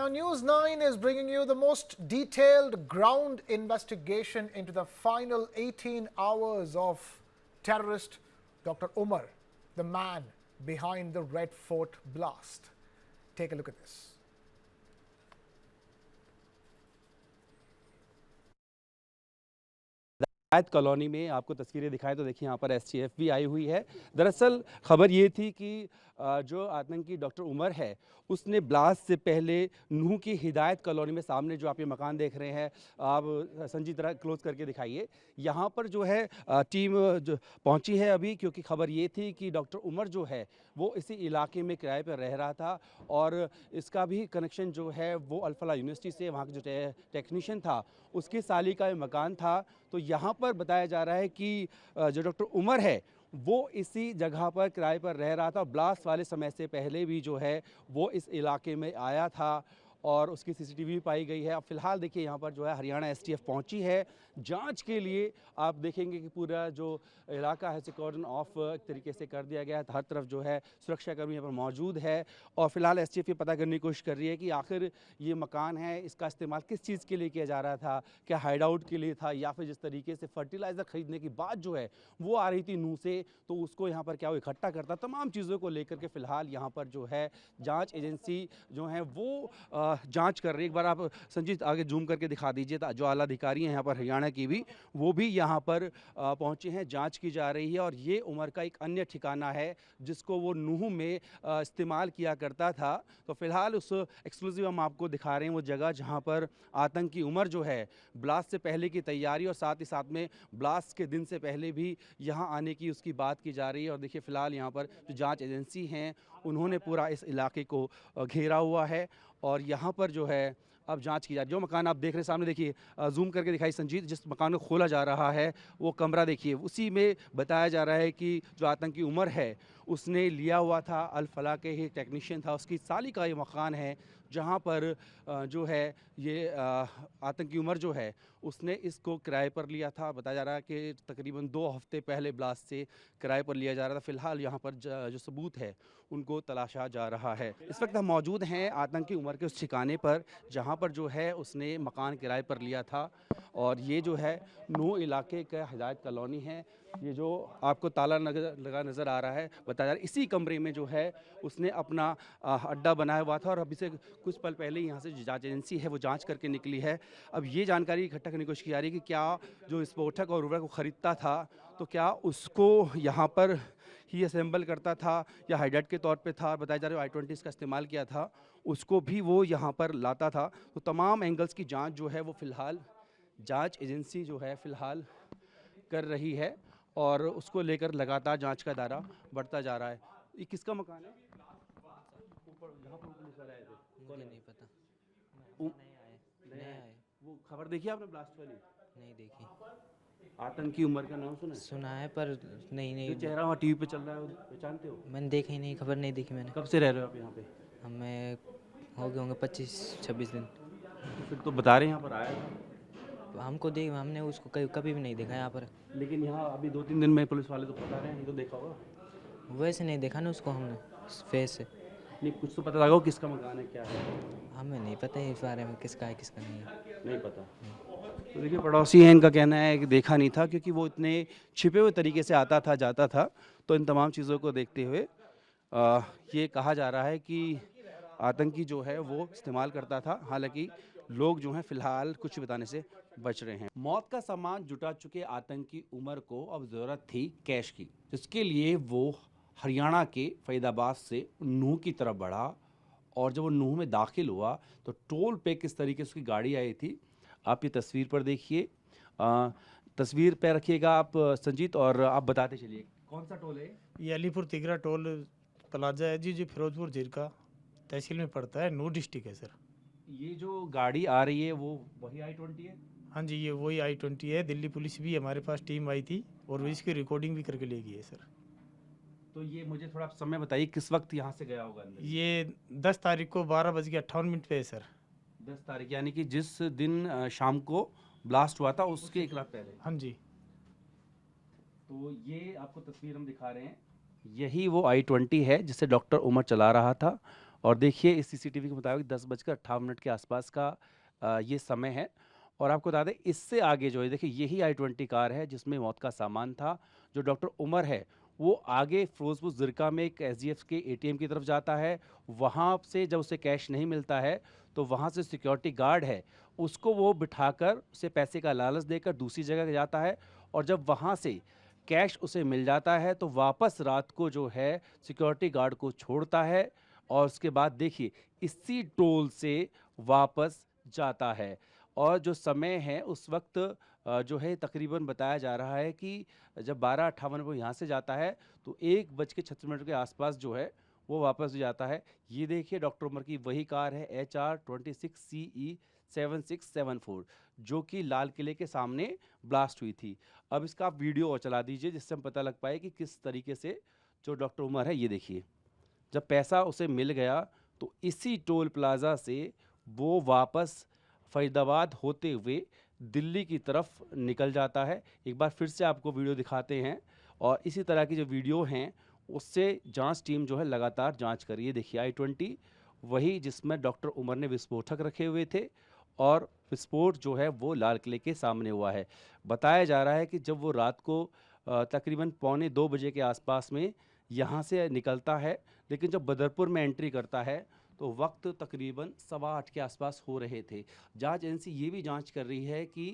Now, News 9 is bringing you the most detailed ground investigation into the final 18 hours of terrorist Dr. Umar, the man behind the Red Fort blast. Take a look at this. हिदायत colony में आपको तस्वीरें दिखाएं तो देखिए यहाँ पर STF भी आई हुई है। दरअसल खबर ये थी कि जो आतंकी डॉक्टर उमर है उसने ब्लास्ट से पहले नूह की हिदायत कॉलोनी में सामने जो आप ये मकान देख रहे हैं, आप संजीत तरह क्लोज करके दिखाइए। यहाँ पर जो है टीम जो पहुँची है अभी, क्योंकि खबर ये थी कि डॉक्टर उमर जो है वो इसी इलाके में किराए पर रह रहा था और इसका भी कनेक्शन जो है वो अल-फलाह यूनिवर्सिटी से, वहाँ का जो टेक्नीशियन था उसकी साली का मकान था। तो यहाँ पर बताया जा रहा है कि जो डॉक्टर उमर है वो इसी जगह पर किराए पर रह रहा था। ब्लास्ट वाले समय से पहले भी जो है वो इस इलाके में आया था और उसकी सीसीटीवी पाई गई है। अब फिलहाल देखिए यहाँ पर जो है हरियाणा एसटीएफ पहुंची है जांच के लिए। आप देखेंगे कि पूरा जो इलाका है कॉर्डन ऑफ एक तरीके से कर दिया गया है। हर तरफ जो है सुरक्षाकर्मी यहाँ पर मौजूद है और फिलहाल एसटीएफ ये पता करने की कोशिश कर रही है कि आखिर ये मकान है इसका इस्तेमाल किस चीज़ के लिए किया जा रहा था। क्या हाइड आउट के लिए था या फिर जिस तरीके से फर्टिलाइज़र खरीदने की बात जो है वो आ रही थी नूह से, तो उसको यहाँ पर क्या वो इकट्ठा करता। तमाम चीज़ों को लेकर के फिलहाल यहाँ पर जो है जाँच एजेंसी जो है वो जांच कर रही है। एक बार आप संजीत आगे जूम करके दिखा दीजिए। जो आला अधिकारी हैं यहाँ पर हरियाणा की भी, वो भी यहाँ पर पहुँचे हैं, जांच की जा रही है। और ये उमर का एक अन्य ठिकाना है जिसको वो नूह में इस्तेमाल किया करता था। तो फिलहाल उस एक्सक्लूसिव हम आपको दिखा रहे हैं वो जगह जहाँ पर आतंकी उमर जो है ब्लास्ट से पहले की तैयारी और साथ ही साथ में ब्लास्ट के दिन से पहले भी यहाँ आने की उसकी बात की जा रही है। और देखिए फिलहाल यहाँ पर जो जाँच एजेंसी हैं उन्होंने पूरा इस इलाके को घेरा हुआ है और यहाँ पर जो है अब जांच की जा रही है। जो मकान आप देख रहे हैं सामने, देखिए जूम करके दिखाई संजीत, जिस मकान को खोला जा रहा है वो कमरा देखिए, उसी में बताया जा रहा है कि जो आतंकी उमर है उसने लिया हुआ था, अल-फलाह के ही टेक्नीशियन था, उसकी साली का ये मकान है जहाँ पर जो है ये आतंकी उमर जो है उसने इसको किराए पर लिया था। बताया जा रहा है कि तकरीबन 2 हफ्ते पहले ब्लास्ट से किराए पर लिया जा रहा था। फिलहाल यहाँ पर जो सबूत है उनको तलाशा जा रहा है। इस वक्त हम मौजूद हैं आतंकी उमर के उस ठिकाने पर जहाँ पर जो है उसने मकान किराए पर लिया था और ये जो है नूह इलाके का हिदायत कॉलोनी है। ये जो आपको ताला लगा नज़र आ रहा है, बताया जा रहा है इसी कमरे में जो है उसने अपना अड्डा बनाया हुआ था और अभी से कुछ पल पहले यहाँ से जांच एजेंसी है वो जांच करके निकली है। अब ये जानकारी इकट्ठा करने की कोशिश की जा रही है कि क्या जो विस्फोटक और उर्वरक को ख़रीदता था तो क्या उसको यहाँ पर ही असेंबल करता था या हाइडाइट के तौर पे था। बताया जा रहा है I-20 का इस्तेमाल किया था, उसको भी वो यहाँ पर लाता था। तो तमाम एंगल्स की जांच जो है वो फ़िलहाल जांच एजेंसी जो है फ़िलहाल कर रही है और उसको लेकर लगातार जांच का दायरा बढ़ता जा रहा है। ये किसका मकान है? ऊपर जहाँ पर पुलिस वाले आए थे, मुझे नहीं पता। नए आए। वो खबर देखी आपने ब्लास्ट वाली? नहीं देखी। आतंकी उमर का नाम सुना है? सुना है पर नहीं जो नहीं चेहरा वहाँ टीवी पे चल रहा है वो पहचानते हो? मैंने देखी ही नहीं, खबर नहीं देखी मैंने। कब से रह रहे हो आप यहाँ पे? हमें हो गए होंगे 25-26 दिन। तो फिर तो बता रहे हैं यहाँ पर आया था, हमको देख हमने उसको कभी भी नहीं देखा यहाँ पर। लेकिन यहाँ अभी 2-3 दिन में पुलिस वाले तो बता रहे हैं, ये तो देखा होगा। वैसे नहीं देखा ना उसको हमने फेस से। नहीं, कुछ तो पता लगा हो किसका मकान है क्या है? हमें नहीं पता है इस बारे में किसका है किसका नहीं है। नहीं पता। तो देखिए पड़ोसी हैं, इनका कहना है कि देखा नहीं था क्योंकि वो इतने छिपे हुए तरीके से आता था जाता था। तो इन तमाम चीज़ों को देखते हुए ये कहा जा रहा है कि आतंकी जो है वो इस्तेमाल करता था। हालांकि लोग जो हैं फ़िलहाल कुछ बताने से बच रहे हैं। मौत का सामान जुटा चुके आतंकी उमर को अब ज़रूरत थी कैश की, जिसके लिए वो हरियाणा के फरीदाबाद से नूह की तरफ बढ़ा और जब वो नूह में दाखिल हुआ तो टोल पे किस तरीके से उसकी गाड़ी आई थी आप ये तस्वीर पर देखिए। तस्वीर पे रखिएगा आप संजीत और आप बताते चलिए कौन सा टोल है? ये अलीपुर तिगरा टोल प्लाजा है जी, जो फिरोजपुर झिरका तहसील में पड़ता है, नूह डिस्ट्रिक्ट है सर। ये जो गाड़ी आ रही है वो वही I-20 है? हाँ जी, ये वही I-20 है। दिल्ली पुलिस भी हमारे पास टीम आई थी और इसकी रिकॉर्डिंग भी करके ले गई है सर। तो ये मुझे थोड़ा समय बताइए किस वक्त यहाँ से गया होगा अंदर? ये 10 तारीख को 12:58 पे है सर। 10 तारीख यानी कि जिस दिन शाम को ब्लास्ट हुआ था उसके एक रात पहले। हाँ जी। तो ये आपको तस्वीर हम दिखा रहे हैं, यही वो I-20 है जिसे डॉक्टर उमर चला रहा था और देखिए इस सीसीटीवी के मुताबिक 10:58 के आसपास का ये समय है। और आपको बता दें इससे आगे जो है देखिए यही i20 कार है जिसमें मौत का सामान था। जो डॉक्टर उमर है वो आगे फिरोजपुर ज़िरका में एक एसडीएफ के एटीएम की तरफ जाता है। वहाँ से जब उसे कैश नहीं मिलता है तो वहाँ से सिक्योरिटी गार्ड है उसको वो बिठाकर उसे पैसे का लालच देकर दूसरी जगह जाता है। और जब वहाँ से कैश उसे मिल जाता है तो वापस रात को जो है सिक्योरिटी गार्ड को छोड़ता है और उसके बाद देखिए इसी टोल से वापस जाता है। और जो समय है उस वक्त जो है तकरीबन बताया जा रहा है कि जब 12:58 वो यहाँ से जाता है तो 1:36 के आसपास जो है वो वापस जाता है। ये देखिए डॉक्टर उमर की वही कार है HR26CE 7674 जो कि लाल किले के सामने ब्लास्ट हुई थी। अब इसका आप वीडियो और चला दीजिए जिससे हम पता लग पाए कि किस तरीके से जो डॉक्टर उमर है ये देखिए जब पैसा उसे मिल गया तो इसी टोल प्लाज़ा से वो वापस फरीदाबाद होते हुए दिल्ली की तरफ निकल जाता है। एक बार फिर से आपको वीडियो दिखाते हैं और इसी तरह की जो वीडियो हैं उससे जांच टीम जो है लगातार जांच कर रही है। देखिए i20 वही जिसमें डॉक्टर उमर ने विस्फोटक रखे हुए थे और विस्फोट जो है वो लाल किले के सामने हुआ है। बताया जा रहा है कि जब वो रात को तकरीबन 1:45 के आसपास में यहाँ से निकलता है लेकिन जब बदरपुर में एंट्री करता है तो वक्त तकरीबन 7:15 के आसपास हो रहे थे। जांच एजेंसी ये भी जांच कर रही है कि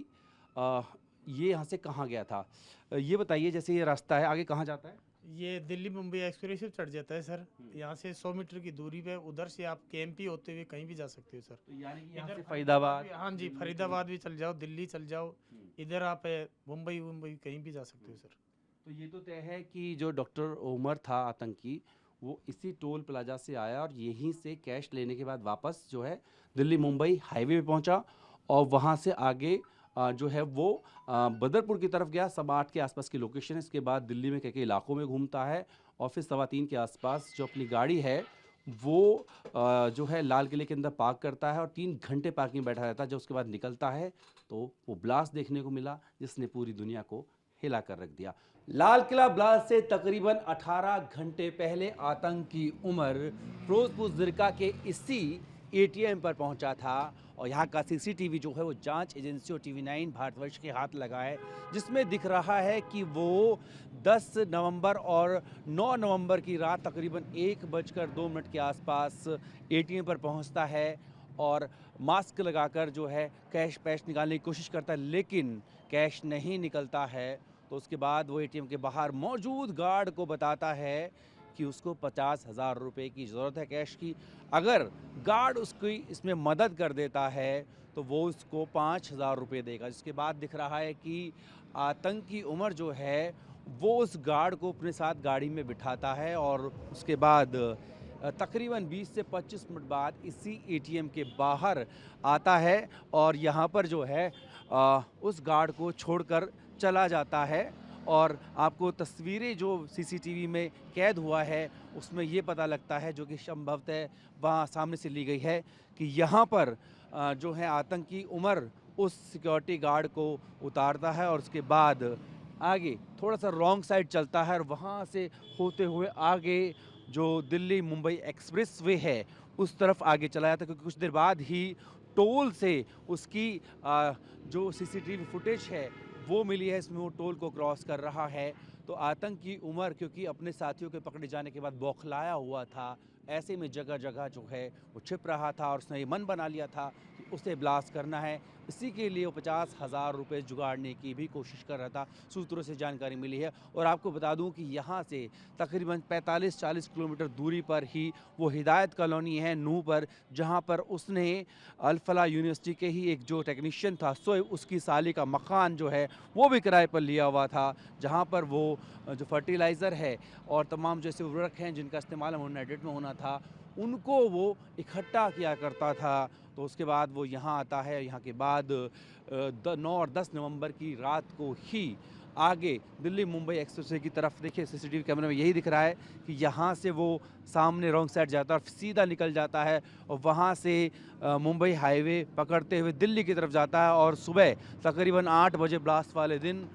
ये यहाँ से कहाँ गया था। ये बताइए जैसे ये रास्ता है आगे कहाँ जाता है? ये दिल्ली मुंबई एक्सप्रेस से चढ़ जाता है सर। यहाँ से 100 मीटर की दूरी पे, उधर से आप केएमपी होते हुए कहीं भी जा सकते हो सर। तो यानी कि यहाँ इधर से फरीदाबाद हाँ जी, फरीदाबाद भी चल जाओ, दिल्ली चल जाओ, इधर आप मुंबई मुंबई कहीं भी जा सकते हो सर। तो ये तो तय है कि जो डॉक्टर उमर था आतंकी वो इसी टोल प्लाजा से आया और यहीं से कैश लेने के बाद वापस जो है दिल्ली मुंबई हाईवे पे पहुंचा और वहां से आगे जो है वो बदरपुर की तरफ गया। 8:15 के आसपास की लोकेशन है। इसके बाद दिल्ली में कई इलाकों में घूमता है और फिर 3:15 के आसपास जो अपनी गाड़ी है वो जो है लाल किले के अंदर पार्क करता है और 3 घंटे पार्किंग में बैठा रहता है। जब उसके बाद निकलता है तो वो ब्लास्ट देखने को मिला जिसने पूरी दुनिया को हिला कर रख दिया। लाल किला ब्लास्ट से तकरीबन 18 घंटे पहले आतंकी उमर फिरोजपुर ज़िरका के इसी एटीएम पर पहुंचा था और यहाँ का सीसीटीवी जो है वो जांच एजेंसी और TV9 भारतवर्ष के हाथ लगा है जिसमें दिख रहा है कि वो 10 नवंबर और 9 नवंबर की रात तकरीबन 1:02 के आसपास एटीएम पर पहुंचता है और मास्क लगाकर जो है कैश पैश निकालने की कोशिश करता है लेकिन कैश नहीं निकलता है। तो उसके बाद वो एटीएम के बाहर मौजूद गार्ड को बताता है कि उसको 50,000 रुपये की ज़रूरत है कैश की। अगर गार्ड उसकी इसमें मदद कर देता है तो वो उसको 5,000 रुपये देगा। जिसके बाद दिख रहा है कि आतंकी उमर जो है वो उस गार्ड को अपने साथ गाड़ी में बिठाता है और उसके बाद तकरीबन 20 से 25 मिनट बाद इसी एटीएम के बाहर आता है और यहाँ पर जो है उस गार्ड को छोड़कर चला जाता है। और आपको तस्वीरें जो सीसीटीवी में कैद हुआ है उसमें ये पता लगता है जो कि संभवतः वहाँ सामने से ली गई है कि यहाँ पर जो है आतंकी उमर उस सिक्योरिटी गार्ड को उतारता है और उसके बाद आगे थोड़ा सा रॉन्ग साइड चलता है और वहाँ से होते हुए आगे जो दिल्ली मुंबई एक्सप्रेस वे है उस तरफ आगे चला जाता है क्योंकि कुछ देर बाद ही टोल से उसकी जो सीसीटीवी फुटेज है वो मिली है। इसमें वो टोल को क्रॉस कर रहा है। तो आतंकी उमर क्योंकि अपने साथियों के पकड़े जाने के बाद बौखलाया हुआ था, ऐसे में जगह जगह जो है वो छिप रहा था और उसने ये मन बना लिया था कि उसे ब्लास्ट करना है। इसी के लिए वो 50,000 रुपये जुगाड़ने की भी कोशिश कर रहा था, सूत्रों से जानकारी मिली है। और आपको बता दूं कि यहाँ से तकरीबन 45-40 किलोमीटर दूरी पर ही वो हिदायत कॉलोनी है नूह पर, जहाँ पर उसने अल-फलाह यूनिवर्सिटी के ही एक जो टेक्नीशियन था सोएब उसकी साली का मकान जो है वो भी किराए पर लिया हुआ था, जहाँ पर वो जो फर्टिलाइज़र है और तमाम जैसे उर्वरक हैं जिनका इस्तेमाल मोनाइट्रेट में होना था उनको वो इकट्ठा किया करता था। तो उसके बाद वो यहाँ आता है। यहाँ के बाद 9 और 10 नवंबर की रात को ही आगे दिल्ली मुंबई एक्सप्रेसवे की तरफ देखिए सीसीटीवी कैमरे में यही दिख रहा है कि यहाँ से वो सामने रॉन्ग साइड जाता है और सीधा निकल जाता है और वहाँ से मुंबई हाईवे पकड़ते हुए दिल्ली की तरफ जाता है और सुबह तकरीबन 8 बजे ब्लास्ट वाले दिन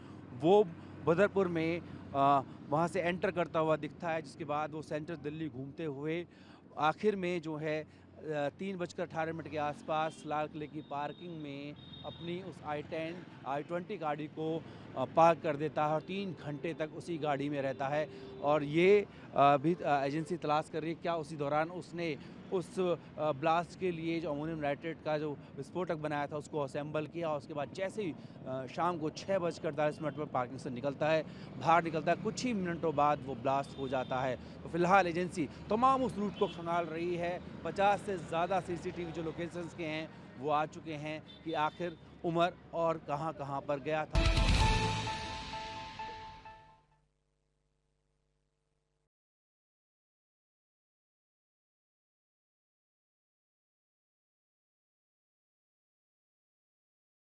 वो बदरपुर में वहाँ से एंटर करता हुआ दिखता है। जिसके बाद वो सेंट्रल दिल्ली घूमते हुए आखिर में जो है 3:18 के आसपास लाल किले की पार्किंग में अपनी उस i20 गाड़ी को पार्क कर देता है और 3 घंटे तक उसी गाड़ी में रहता है। और ये भी एजेंसी तलाश कर रही है क्या उसी दौरान उसने उस ब्लास्ट के लिए जो अमोनियम नाइट्रेट का जो विस्फोटक बनाया था उसको असेंबल किया, और उसके बाद जैसे ही शाम को 6:48 पर पार्किंग से निकलता है, बाहर निकलता है, कुछ ही मिनटों बाद वो ब्लास्ट हो जाता है। तो फिलहाल एजेंसी तमाम उस रूट को खंगाल रही है। 50 से ज़्यादा CCTV जो लोकेशंस के हैं वो आ चुके हैं कि आखिर उमर और कहां पर गया था।